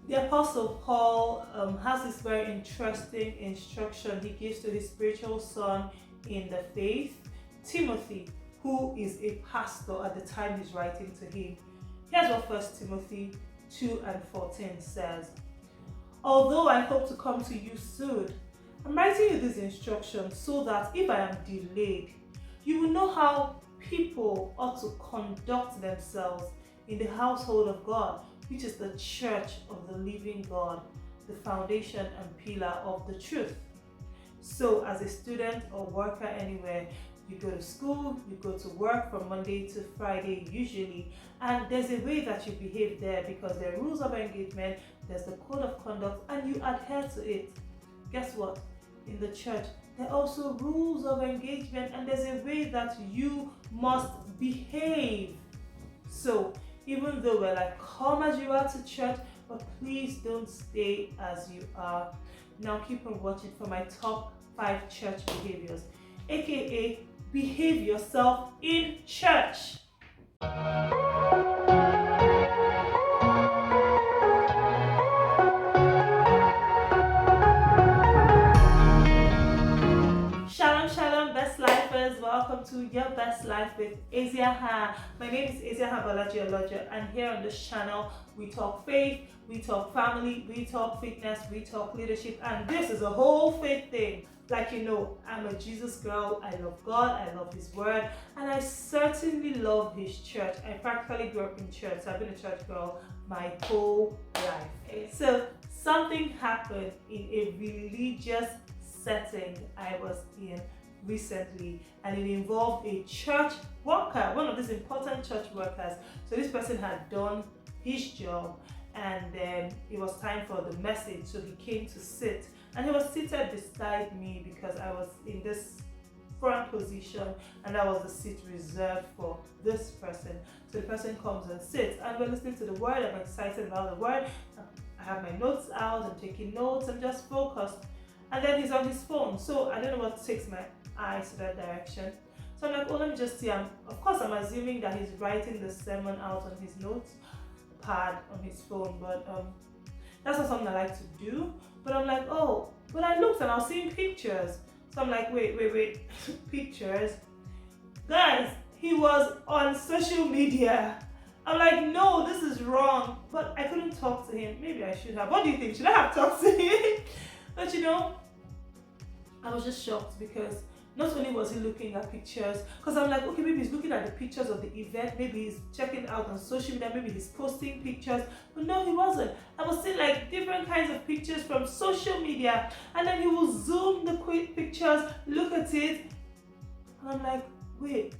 The Apostle Paul has this very interesting instruction he gives to his spiritual son in the faith, Timothy, who is a pastor at the time he's writing to him. Here's what 1 Timothy 2:14 says. Although I hope to come to you soon, I'm writing you this instruction so that if I am delayed, you will know how people ought to conduct themselves in the household of God, which is the church of the living God, the foundation and pillar of the truth. So as a student or worker anywhere, you go to school, you go to work from Monday to Friday usually, and there's a way that you behave there because there are rules of engagement, there's the code of conduct, and you adhere to it. Guess what? In the church, there are also rules of engagement, and there's a way that you must behave. So even though we're like, come as you are to church, but please don't stay as you are. Now keep on watching for my top 5 church behaviors, aka behave yourself in church. Shalom, shalom, best lifers. Welcome to Your Best Life with Eziaha. My name is Eziaha Balaji, and here on this channel, we talk faith, we talk family, we talk fitness, we talk leadership, and this is a whole faith thing. Like you know, I'm a Jesus girl. I love God, I love His Word, and I certainly love His church. I practically grew up in church, so I've been a church girl my whole life. So something happened in a religious setting I was in recently, and it involved a church worker, one of these important church workers. So this person had done his job, and then it was time for the message, so he came to sit, and he was seated beside me because I was in this front position and that was the seat reserved for this person. So the person comes and sits, and we're listening to the word. I'm excited about the word. I have my notes out, I'm taking notes, I'm just focused. And then he's on his phone, so I don't know what takes my eyes to that direction. So I'm like, oh, let me just see. Of course, I'm assuming that he's writing the sermon out on his notes pad on his phone, but that's not something I like to do. But I'm like, oh, but I looked and I was seeing pictures. So I'm like, wait, pictures? Guys, he was on social media. I'm like, no, this is wrong. But I couldn't talk to him. Maybe I should have. What do you think? Should I have talked to him? But you know, I was just shocked because not only was he looking at pictures, because I'm like, okay, maybe he's looking at the pictures of the event, maybe he's checking out on social media, maybe he's posting pictures, but no, he wasn't. I was seeing like different kinds of pictures from social media, and then he will zoom the quick pictures, look at it, and I'm like, wait,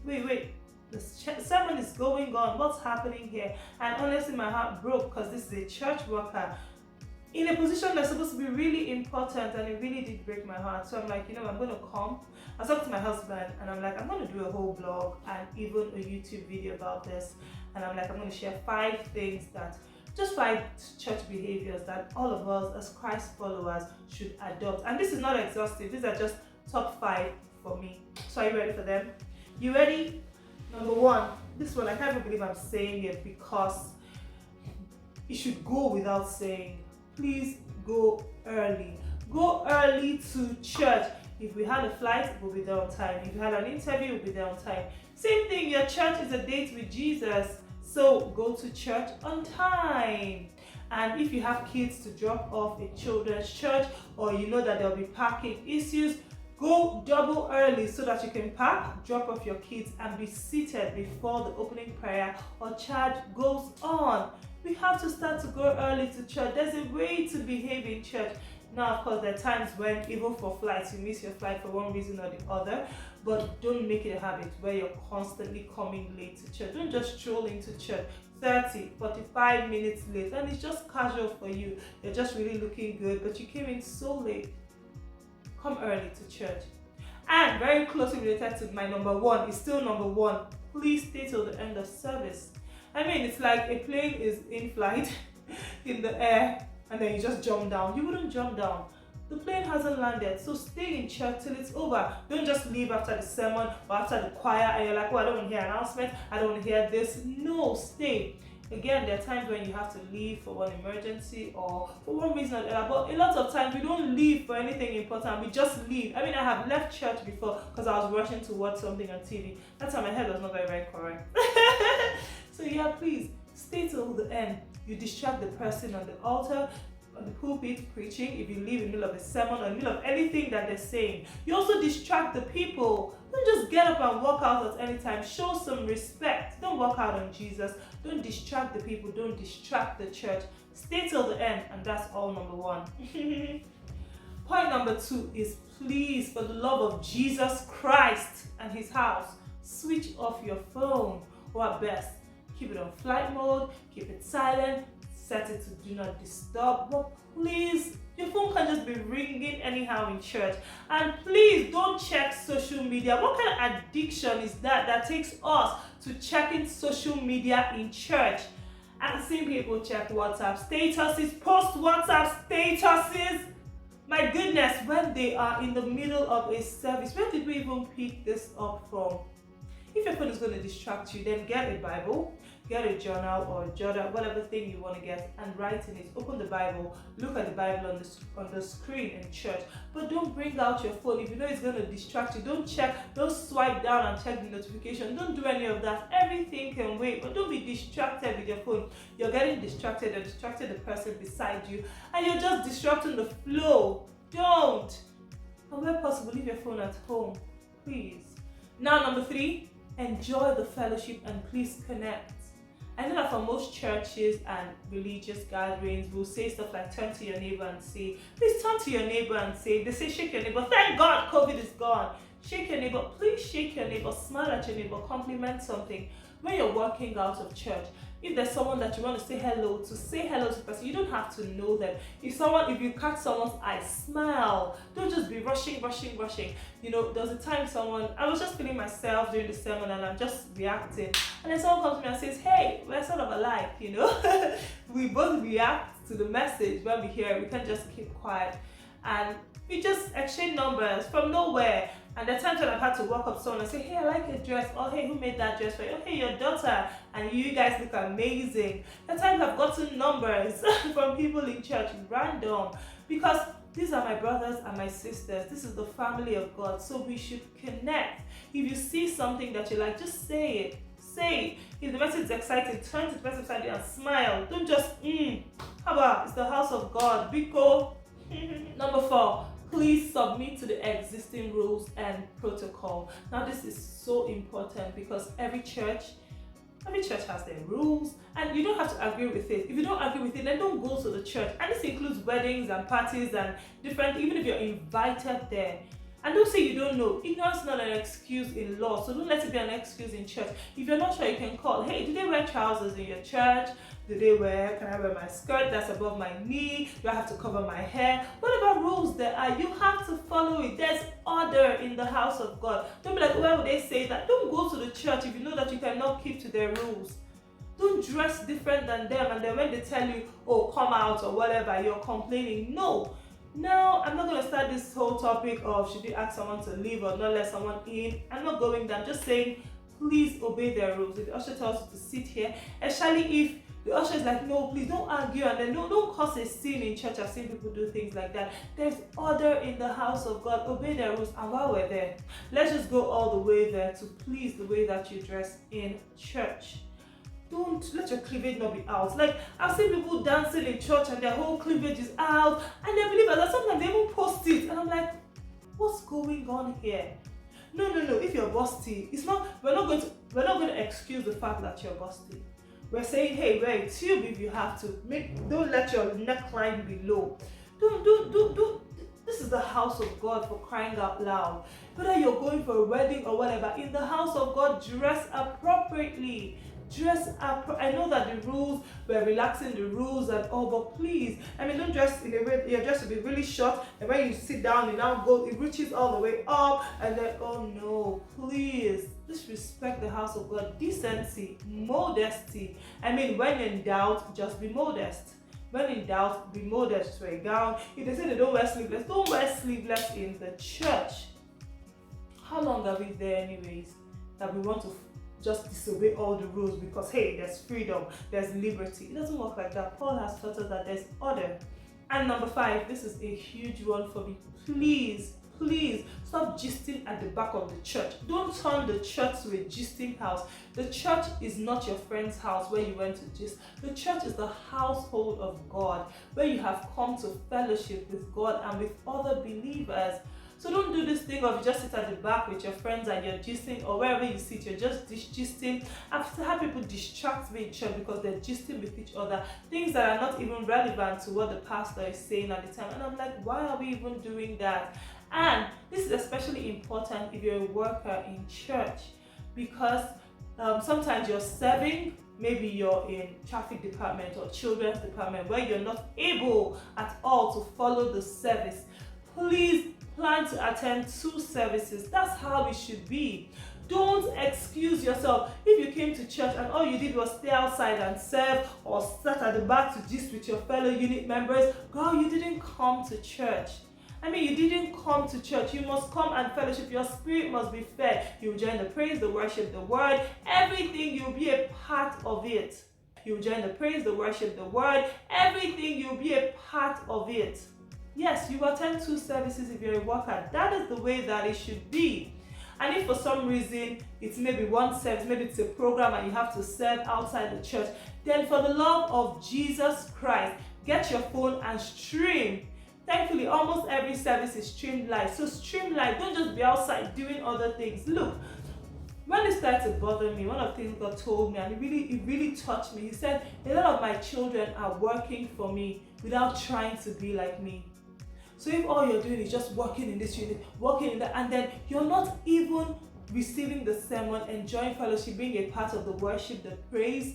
the sermon is going on, what's happening here? And honestly, my heart broke because this is a church worker in a position that's supposed to be really important, and it really did break my heart. So I'm like, you know, I'm going to come. I talked to my husband, and I'm like, I'm going to do a whole blog and even a YouTube video about this. And I'm like, I'm going to share 5 things just 5 church behaviors that all of us as Christ followers should adopt. And this is not exhaustive. These are just top 5 for me. So are you ready for them? You ready? Number 1, this one, I can't even believe I'm saying it because it should go without saying. Please go early. Go early to church. If we had a flight, we'll be there on time. If you had an interview, we'll be there on time. Same thing, your church is a date with Jesus. So go to church on time. And if you have kids to drop off at children's church, or you know that there'll be parking issues, go double early so that you can park, drop off your kids, and be seated before the opening prayer or charge goes on. We have to start to go early to church. There's a way to behave in church. Now, of course, there are times when, even for flights, you miss your flight for one reason or the other, but don't make it a habit where you're constantly coming late to church. Don't just stroll into church 30, 45 minutes late, and it's just casual for you. You're just really looking good, but you came in so late. Come early to church. And very closely related to my number 1, is still number 1. Please stay till the end of service. I mean, it's like a plane is in flight in the air, and then you just jump down. You wouldn't jump down. The plane hasn't landed, so stay in church till it's over. Don't just leave after the sermon or after the choir and you're like, oh, I don't want to hear an announcement, I don't want to hear this. No, stay. Again, there are times when you have to leave for one emergency or for one reason or another, but a lot of times we don't leave for anything important, we just leave. I mean, I have left church before because I was rushing to watch something on TV. That time my head was not very, very correct. So yeah, please, stay till the end. You distract the person on the altar, on the pulpit preaching, if you leave in the middle of a sermon or in the middle of anything that they're saying. You also distract the people. Don't just get up and walk out at any time. Show some respect. Don't walk out on Jesus. Don't distract the people. Don't distract the church. Stay till the end, and that's all number one. Point number two is, please, for the love of Jesus Christ and his house, switch off your phone, or at best, keep it on flight mode, keep it silent, set it to do not disturb. But please, your phone can just be ringing anyhow in church. And please don't check social media. What kind of addiction is that takes us to checking social media in church? I've seen people check WhatsApp statuses, post WhatsApp statuses. My goodness, when they are in the middle of a service, where did we even pick this up from? If your phone is going to distract you, then get a Bible, get a journal or a journal, whatever thing you want to get, and write in it. Open the Bible, look at the Bible on the screen in church. But don't bring out your phone if you know it's going to distract you. Don't swipe down and check the notification. Don't do any of that. Everything can wait, but don't be distracted with your phone. You're getting distracted, you're distracting the person beside you, and you're just disrupting the flow. Don't. And where possible, leave your phone at home, please. Now, number three, enjoy the fellowship and please connect. I know that for most churches and religious gatherings, we'll say stuff like turn to your neighbor and say, please turn to your neighbor and say, they say shake your neighbor, thank God COVID is gone. Shake your neighbor, please shake your neighbor, smile at your neighbor, compliment something. When you're walking out of church, if there's someone that you want to say hello to the person. You don't have to know them. If you catch someone's eye, smile. Don't just be rushing. You know, there was a time I was just feeling myself during the sermon and I'm just reacting. And then someone comes to me and says, hey, we're sort of alike, you know. We both react to the message when we hear it. We can't just keep quiet. And we just exchange numbers from nowhere. And there are times when I've had to walk up to someone and say, hey, I like your dress. Oh, hey, who made that dress for you? Oh, hey, your daughter. And you guys look amazing. There are times I've gotten numbers from people in church, random. Because these are my brothers and my sisters. This is the family of God. So we should connect. If you see something that you like, just say it. Say it. If the message is exciting, turn to the person beside you and smile. Don't just, how about, it's the house of God. Biko. Number 4. Please submit to the existing rules and protocol. Now this is so important because every church has their rules and you don't have to agree with it. If you don't agree with it, then don't go to the church. And this includes weddings and parties and different, even if you're invited there. And don't say you don't know. Ignorance is not an excuse in law, so don't let it be an excuse in church. If you're not sure, you can call. Hey, do they wear trousers in your church? Can I wear my skirt that's above my knee? Do I have to cover my hair? Whatever rules there are, you have to follow it. There's order in the house of God. Don't be like, why would they say that? Don't go to the church if you know that you cannot keep to their rules. Don't dress different than them and then when they tell you, oh, come out or whatever, you're complaining. No. Now, I'm not going to start this whole topic of should you ask someone to leave or not let someone in. I'm not going there. I'm just saying, please obey their rules. If the usher tells you to sit here, especially if the usher is like, no, please don't argue and then don't cause a scene in church. I've seen people do things like that. There's order in the house of God. Obey their rules. And while we're there, let's just go all the way there to please the way that you dress in church. Don't let your cleavage not be out. Like, I've seen people dancing in church and their whole cleavage is out. And they believe that sometimes they even post it. And I'm like, what's going on here? No. If you're busty, we're not going to excuse the fact that you're busty. We're saying, hey, wear a tube if you have to. Don't let your neckline be low. Don't. This is the house of God, for crying out loud. Whether you're going for a wedding or whatever, in the house of God, dress appropriately. Dress up. I know that the rules, we're relaxing the rules and all, but please, don't dress in a way your dress will be really short, and when you sit down, it reaches all the way up, and then, oh no, please, just respect the house of God. Decency, modesty. When in doubt, just be modest. When in doubt, be modest. Wear a gown. If they say they don't wear sleeveless, don't wear sleeveless in the church. How long are we there anyways that we want to just disobey all the rules because hey, there's freedom, there's liberty. It doesn't work like that. Paul has taught us that there's order. And number 5, this is a huge one for me. Please stop gisting at the back of the church. Don't turn the church to a gisting house. The church is not your friend's house where you went to gist. The church is the household of God where you have come to fellowship with God and with other believers. So don't do this thing of just sit at the back with your friends and you're gisting, or wherever you sit, you're just gisting. I've had people distract me in church because they're gisting with each other, things that are not even relevant to what the pastor is saying at the time. And I'm like, why are we even doing that? And this is especially important if you're a worker in church, because sometimes you're serving, maybe you're in traffic department or children's department where you're not able at all to follow the service. Please plan to attend 2 services. That's how it should be. Don't excuse yourself. If you came to church and all you did was stay outside and serve or sat at the back to gist with your fellow unit members, girl, you didn't come to church. I mean, you didn't come to church. You must come and fellowship. Your spirit must be fed. You join the praise, the worship, the word, everything. You'll be a part of it. You join the praise, the worship, the word, everything. You'll be a part of it. Yes, you attend 2 services if you're a worker. That is the way that it should be. And if for some reason it's maybe 1 service, maybe it's a program and you have to serve outside the church, then for the love of Jesus Christ, get your phone and stream. Thankfully, almost every service is streamed live. So stream live. Don't just be outside doing other things. Look, when it started to bother me, one of the things God told me, and it really touched me. He said, a lot of my children are working for me without trying to be like me. So if all you're doing is just working in this unit, working in that, and then you're not even receiving the sermon, enjoying fellowship, being a part of the worship, the praise,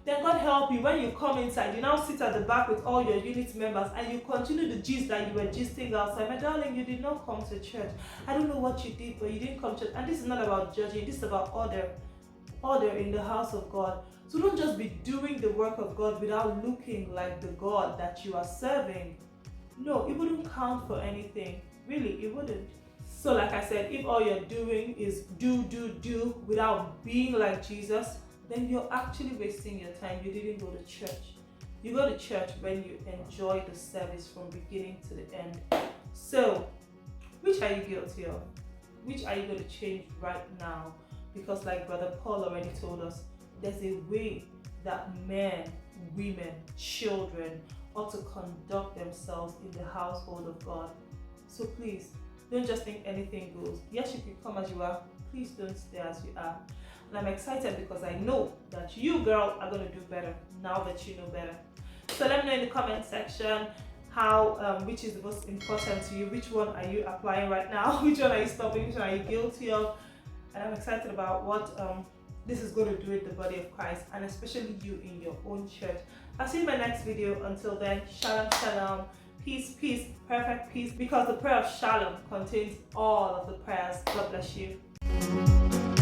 then God help you. When you come inside, you now sit at the back with all your unit members and you continue the gist that you were gisting outside. My darling, you did not come to church. I don't know what you did, but you didn't come to church. And this is not about judging, this is about order. Order in the house of God. So don't just be doing the work of God without looking like the God that you are serving. No, it wouldn't count for anything. Really, it wouldn't. So like I said, if all you're doing is do without being like Jesus, then you're actually wasting your time. You didn't go to church. You go to church when you enjoy the service from beginning to the end. So, which are you guilty of? Which are you going to change right now? Because like Brother Paul already told us, there's a way that men, women, children ought to conduct themselves in the household of God. So please, don't just think anything goes. Yes, you can come as you are. Please don't stay as you are. And I'm excited because I know that you, girl, are going to do better now that you know better. So let me know in the comment section how which is the most important to you. Which one are you applying right now? Which one are you stopping? Which one are you guilty of? And I'm excited about what this is going to do with the body of Christ, and especially you in your own church. I'll see you in my next video. Until then, shalom, shalom, peace, peace, perfect peace, because the prayer of shalom contains all of the prayers. God bless you.